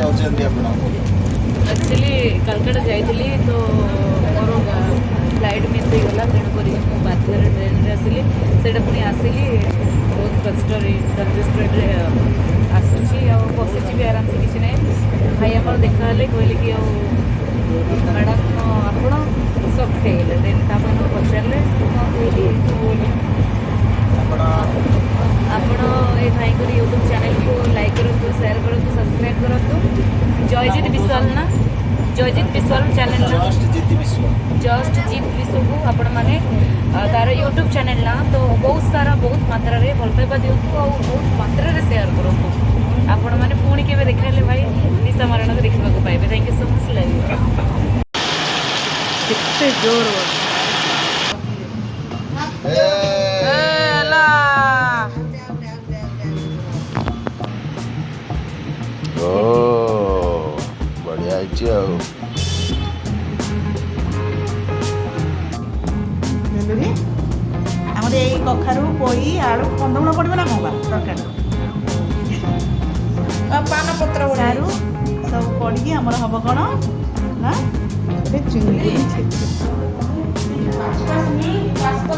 ଯାଉଛନ୍ତି ଆପଣ? एक्चुअली कलकटा जाइली तो मोर फ्लाइट मिस हो गला तेणुक बाध्य ट्रेन में आसिली से पुणी आसिली बहुत कष्ट कंजेस्टेड आसूची बसी भी आराम से किसी ना भाई आम देखा कहले कि मैडम आपण सब खेले देन पचारे ଆପଣ ଏ ଭାଇଙ୍କର ୟୁଟ୍ୟୁବ୍ ଚ୍ୟାନେଲକୁ ଲାଇକ୍ କରନ୍ତୁ, ସେୟାର କରନ୍ତୁ, ସବସ୍କ୍ରାଇବ୍ କରନ୍ତୁ। ଜୟଜିତ ବିଶ୍ୱାଳ ନା ଜୟଜିତ ବିଶ୍ୱାଳ ଚ୍ୟାନେଲ ଜଷ୍ଟ ଜିତ୍ ବିଶ୍ୱକୁ ଆପଣମାନେ ତାର ୟୁଟ୍ୟୁବ୍ ଚ୍ୟାନେଲ ନା ତ ବହୁତ ସାରା ବହୁତ ମାତ୍ରାରେ ଭଲ ପାଇବା ଦିଅନ୍ତୁ ଆଉ ବହୁତ ମାତ୍ରାରେ ସେୟାର କରନ୍ତୁ। ଆପଣମାନେ ପୁଣି କେବେ ଦେଖାଇଲେ ଭାଇ ନିଶା ମାରଣକୁ ଦେଖିବାକୁ ପାଇବେ। ଥ୍ୟାଙ୍କ ୟୁ ସୋ ମଚ୍ ଲାଗିବ କେତେ ଜୋର बढ़िया ଆମର ଏଇ କଖାରୁ ପୋଇ ଆଳୁ କନ୍ଦମୂଳ ପଡ଼ିବ ନା କଣ ତରକାରୀ ପାନ ପତ୍ର ସାରୁ ସବୁ ପଡ଼ିକି ଆମର ହବ କ'ଣ ନା ଗୋଟେ ଚିଙ୍ଗୁଡ଼ି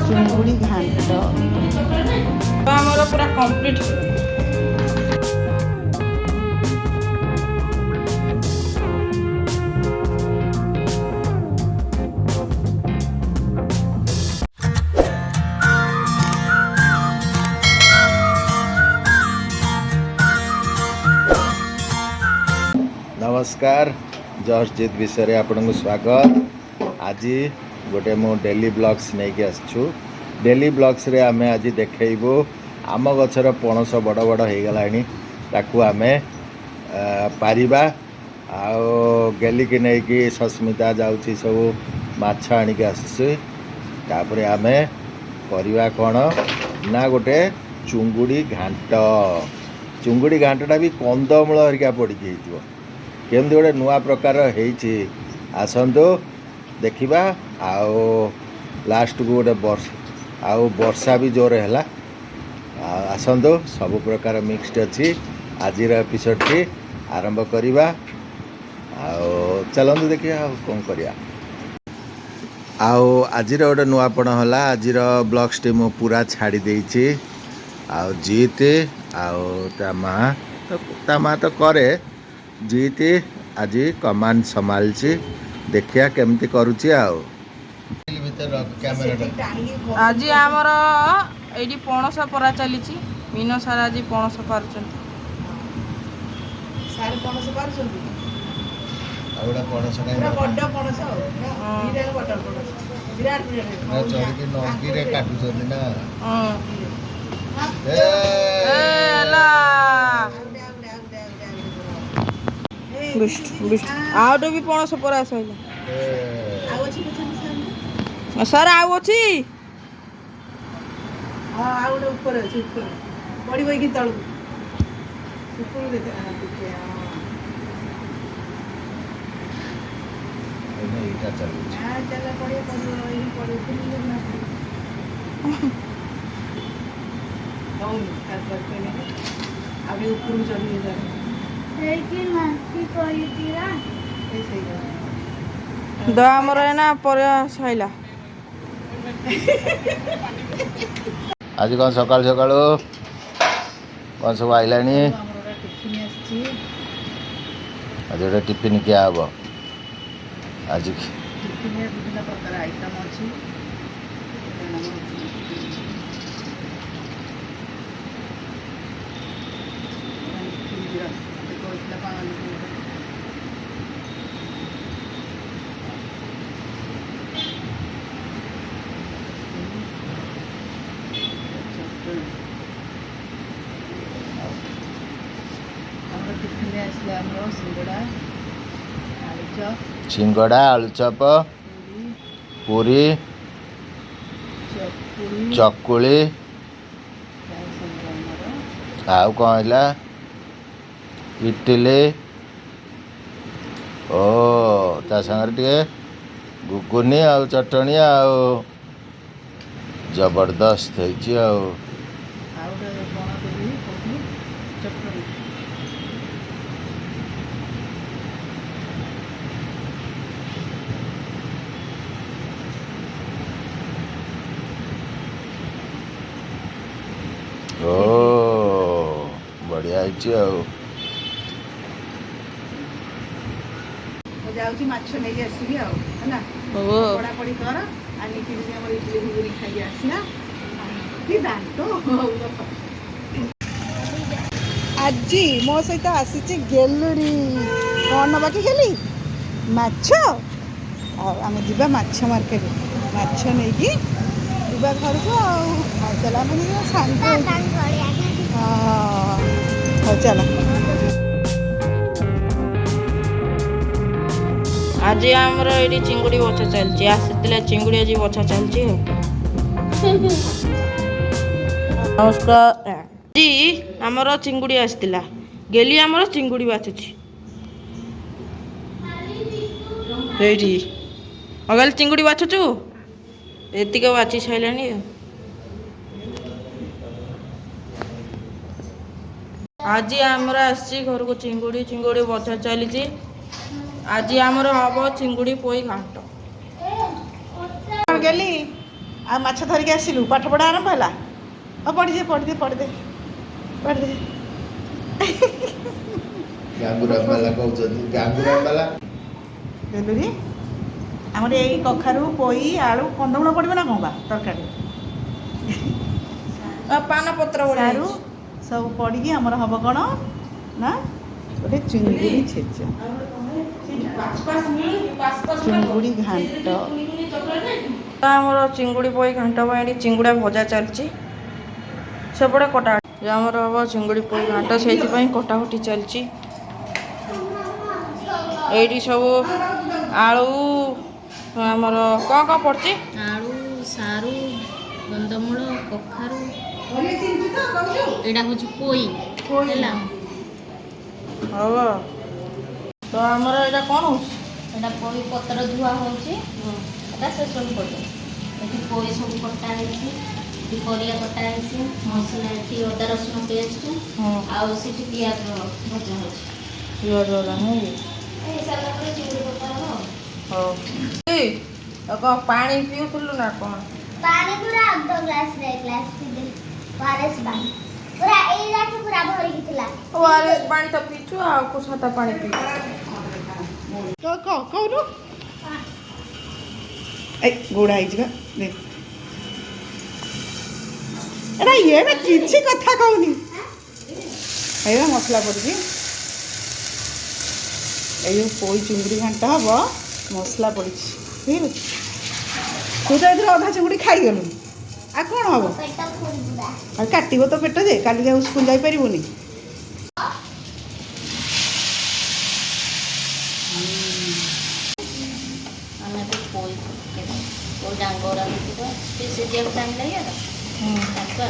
ଚିଙ୍ଗୁଡ଼ି ଘାଣ୍ଟ ଆମର ପୁରା କମ୍ପ୍ଲିଟ୍। नमस्कार जस्ट जित विषय आपन को स्वागत। आज गोटे मु डेली ब्लॉग्स नहीं कि आसछु। डेली ब्लॉग्स रे आमे आज देखैबो आम गछर पणस बड़ बड़ हो गलानी ताकू आमे पारिबा आउ गेली कि नहीं कि सस्मिता जाउची सब माछ आनी के आसছে तापरे आमे परिवा कोन ना गोटे चुंगुड़ी घांट चुंगुड़ी घांटटा भी कंदमूल हरिका पड़ी हेइथिबो केमती गोटे नुआ प्रकार होती आसतु देखा आओ लास्ट को गोटे वर्षा भी जोर है आसतु सब प्रकार मिक्सड अच्छी आज एपिसोड टी आरंभ करवा चलतु देखिए कौन करिया आज गोटे नुआपण है आज ब्लॉग्स टी मु पूरा छाड़ी देछि जीत ता माँ तो करे जीत आज कमांड संभालची देखिया केमती करूची आओ आज आमर एडी पणस परा चली मीन सार आज पणस पारुचन सार पणस पारुचन आउडा पणस काय बड्ड पणस विराट बड्ड पणस विराट विराट चोरी के नगी रे काटू चोरी ना ए ला आउट भी पणस परा सइला सर आउ अछि हां आउट ऊपर अछि ऊपर पड़ी होई कि तळ ऊपर देते नहीं इटा चलू हां चला पड़ी पड़ी ना डाउन कर करके अभी ऊपर चढ़ी जा दामर ना पर सैला आज कौन सकाल सकाल कौन सब आइला आज गोटे टिफिन क्या हम आज विभिन्न प्रकार आइटम अच्छी सिंगड़ा आलू चप पूरी चकुली आउ कौन है इडली ओ ता संगे टे गुगुनी आउ चटनी आउ जबरदस्त है ଓ ବଢ଼ିଆ ହେଇଛି ଆଉ। ମୁଁ ଯାଉଛି ମାଛ ନେଇକି ଆସିବି ଆଉ ହେଲା। ହଉ ପଢ଼ାପଢ଼ି କର ଆଣିକି ଯଦି ଆମର ଇଡଲି ଘୁଗୁନି ଖାଇକି ଆସିବା। କି ଦାନ୍ତ ଆଜି ମୋ ସହିତ ଆସିଛି ଗେଲୁରି। କ'ଣ ନେବା କି ଗେଲି? ମାଛ। ଆଉ ଆମେ ଯିବା ମାଛ ମାର୍କେଟ, ମାଛ ନେଇକି ଯିବା ଘରକୁ ଆଉ। ହଉ ଚାଲ ଆମେ ଯିବା ସାଙ୍ଗ ହେଇକି। ହଁ ହଉ ଚାଲ। ଆଜି ଆମର ଏଇଠି ଚିଙ୍ଗୁଡ଼ି ବଛା ଚାଲିଛି। ଆସିଥିଲା ଚିଙ୍ଗୁଡ଼ି, ଆଜି ବଛା ଚାଲିଛି ଆଉ। ନମସ୍କାର। ଆଜି ଆମର ଚିଙ୍ଗୁଡ଼ି ଆସିଥିଲା। ଗେଲି ଆମର ଚିଙ୍ଗୁଡ଼ି ବାଛୁଛି ଏଇଠି। ଅଗାଲି ଚିଙ୍ଗୁଡ଼ି ବାଛୁଛୁ, ଏତିକି ବାଛି ସାରିଲାଣି ଆଉ। ଆଜି ଆମର ଆସିଛି ଘରକୁ ଚିଙ୍ଗୁଡ଼ି ବଛା ଚାଲିଛି। ଆଜି ଆମର ହବ ଚିଙ୍ଗୁଡ଼ି ପୋଇ ଘାଣ୍ଟ। ଗେଲି ଆଉ ମାଛ ଧରିକି ଆସିଲୁ, ପାଠ ପଢ଼ା ଆରମ୍ଭ ହେଲା। ଆଉ ପଢ଼ିଦେ ପଢ଼ିଦେ ପଢ଼ିଦେ ପଢ଼ିଦେ। ଗାଙ୍ଗୁରାମବାଲା କହୁଛନ୍ତି, ଗାଙ୍ଗୁରାମବାଲା। ଗେଲୁରି ଆମର ଏଇ କଖାରୁ, ପୋଇ, ଆଳୁ, କନ୍ଦମୂଳ ପଡ଼ିବ ନା କ'ଣ ବା ତରକାରୀ? ପାନ ପତ୍ର ସାରୁ ସବୁ ପଡ଼ିକି ଆମର ହବ କ'ଣ ନା ଗୋଟେ ଚିଙ୍ଗୁଡ଼ି ଛେଚା, ଚିଙ୍ଗୁଡ଼ି ଘାଣ୍ଟ। ଆମର ଚିଙ୍ଗୁଡ଼ି ପୋଇ ଘାଣ୍ଟ ପାଇଁ ଏଠି ଚିଙ୍ଗୁଡ଼ା ଭଜା ଚାଲିଛି। ସେପଟେ କଟା ଆମର ହବ ଚିଙ୍ଗୁଡ଼ି ପୋଇ ଘାଣ୍ଟ, ସେଇଥିପାଇଁ କଟାକଟି ଚାଲିଛି। ଏଇଠି ସବୁ ଆଳୁ ଆମର କ'ଣ ପଡ଼ିଛି? ଆଳୁ, ସାରୁ, କନ୍ଦମୂଳ, କଖାରୁ, ଏଇଟା ହେଉଛି ପୋଇ ହେଲା। ହବ ତ ଆମର ଏଇଟା କ'ଣ ହେଉଛି? ଏଇଟା ପୋଇ ପତ୍ର ଧୁଆ ହେଉଛି, ଏଇଟା ସେସବୁ ପଡ଼ିବ। ଏଠି ପୋଇ ସବୁ କଟା ହେଇଛି, ଏଠି ପରିବା କଟା ହେଇଛି, ମସଲା ଏଠି ଅଦା ରସୁଣ ପେଷ୍ଟ, ଆଉ ସେଠି ପିଆଜ ଭଜା ହେଉଛି। ପିଆଜ ନାହିଁ। ହେଇସାରିଲା ପରେ ଚିଙ୍ଗୁଡ଼ି ପକା ହେବ। ହଉ। କ'ଣ ପାଣି ପିଉଥିଲୁ ନା କ'ଣ? ପାଣି ପୁରା ଅଧ ଗ୍ଲାସ ରେ ଗ୍ଲାସ ପିଇଦେଲି। ଓଆରଏସ୍ ପାଣି ପୁରା ଏଇଲାଠୁ ପୁରା ଭରିକି ଥିଲା। ଓଆରଏସ୍ ପାଣି ତ ପିଇଛୁ, ଆଉ କୁସତା ପାଣି ପିଇଛୁ। କହୁନୁ ଏଇ ଗୋଡ଼ା ହେଇଯିବା। ଏଟା ଇଏ କିଛି କଥା କହୁନି। ଏଇବା ମସଲା ପଡ଼ିଛି। ଏଇ ଯେଉଁ ପୋଇ ଚିଙ୍ଗୁଡ଼ି ଘାଣ୍ଟ ହେବ, ମସଲା ପଡ଼ିଛି ଠିକ୍ ଅଛି। ତୁ ତ ଏଥିରେ ଅଧା ଚିଙ୍ଗୁଡ଼ି ଖାଇଗଲୁ, ଆଉ କ'ଣ ହେବ? ପେଟ ଫୁଲ ପୁରା। ଆଉ କାଟିବ ତ ପେଟ ଯେ, କାଲିକି ଆଉ ସ୍କୁଲ ଯାଇପାରିବୁନି। ଆମେ ଏବେ ପୋଇ ପକେଇବା, ପୋଇ ଡାଙ୍ଗ ଗୁଡ଼ା ପକେଇବା, ଟିକେ ସିଝିବାକୁ ଟାଇମ୍ ଲାଗିବ ତ ତାକୁ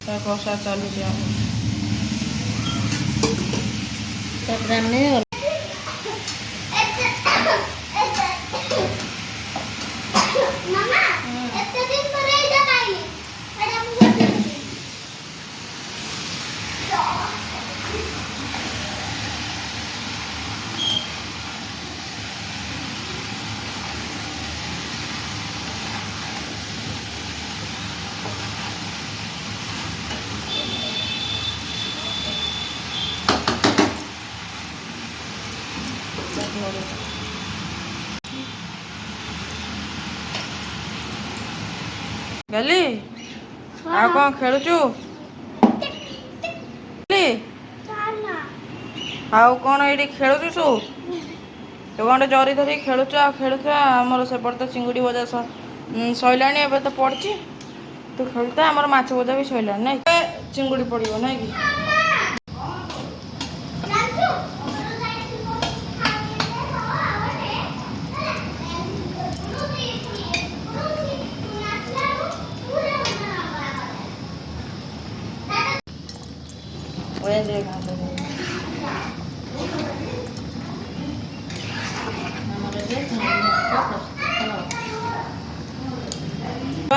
ଆଉ କଷା ଚାଲିଛି ଆମର। ତାପରେ ଆମେ ମାମା ଏତେ ଦିନ ପରେ ଏଇଟା ଖାଇଲି। ଏଇଟା ମୁଁ ଖାଇଲି। ଗଲି ଆଉ କ'ଣ ଖେଳୁଛୁ? ଆଉ କ'ଣ ଏଇଠି ଖେଳୁଛୁ ତୁ? ତୁ କ'ଣ ଜରି ଧରିକି ଖେଳୁଛୁ ଆଉ ଖେଳୁଛୁ। ଆମର ସେପଟେ ତ ଚିଙ୍ଗୁଡ଼ି ଭଜା ସଇଲାଣି, ଏବେ ତ ପଡ଼ିଛି। ତୁ ଖେଳୁଥା, ଆମର ମାଛ ଭଜା ବି ସଇଲାଣି ନାଇଁ? ଚିଙ୍ଗୁଡ଼ି ପଡ଼ିବ ନାଇଁ କି?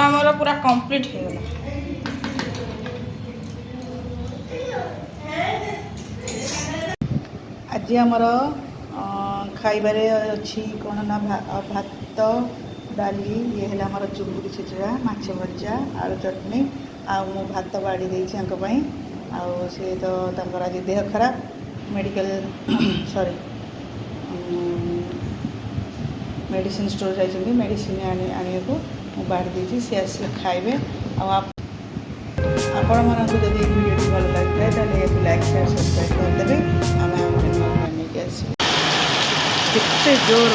ଆମର ପୁରା କମ୍ପ୍ଲିଟ୍ ହେଇଗଲା। ଆଜି ଆମର ଖାଇବାରେ ଅଛି କ'ଣ ନା ଭାତ ଡାଲି, ଇଏ ହେଲା ଆମର ଚୁଙ୍ଗୁଡ଼ି ଛେଚଡ଼ା, ମାଛ ଭଜା, ଆଳୁ ଚଟଣି। ଆଉ ମୁଁ ଭାତ ବାଢ଼ି ଦେଇଛି ଆଙ୍କ ପାଇଁ। ଆଉ ସିଏ ତ ତାଙ୍କର ଆଜି ଦେହ ଖରାପ, ମେଡ଼ିକାଲ ସରି ମେଡ଼ିସିନ ଷ୍ଟୋର ଯାଇଛନ୍ତି ମେଡ଼ିସିନ ଆଣିବାକୁ। ମୁଁ ବାଢ଼ି ଦେଇଛି, ସିଏ ଆସିଲେ ଖାଇବେ। ଆଉ ଆପଣମାନଙ୍କୁ ଯଦି ଏହି ଭିଡ଼ିଓଟି ଭଲ ଲାଗିଥାଏ ତାହେଲେ ଏହାକୁ ଲାଇକ୍ ସେୟାର ସବସ୍କ୍ରାଇବ୍ କରିଦେବେ। ଆମେ ଆମର ନେଇକି ଆସିବୁ। କେତେ ଜୋର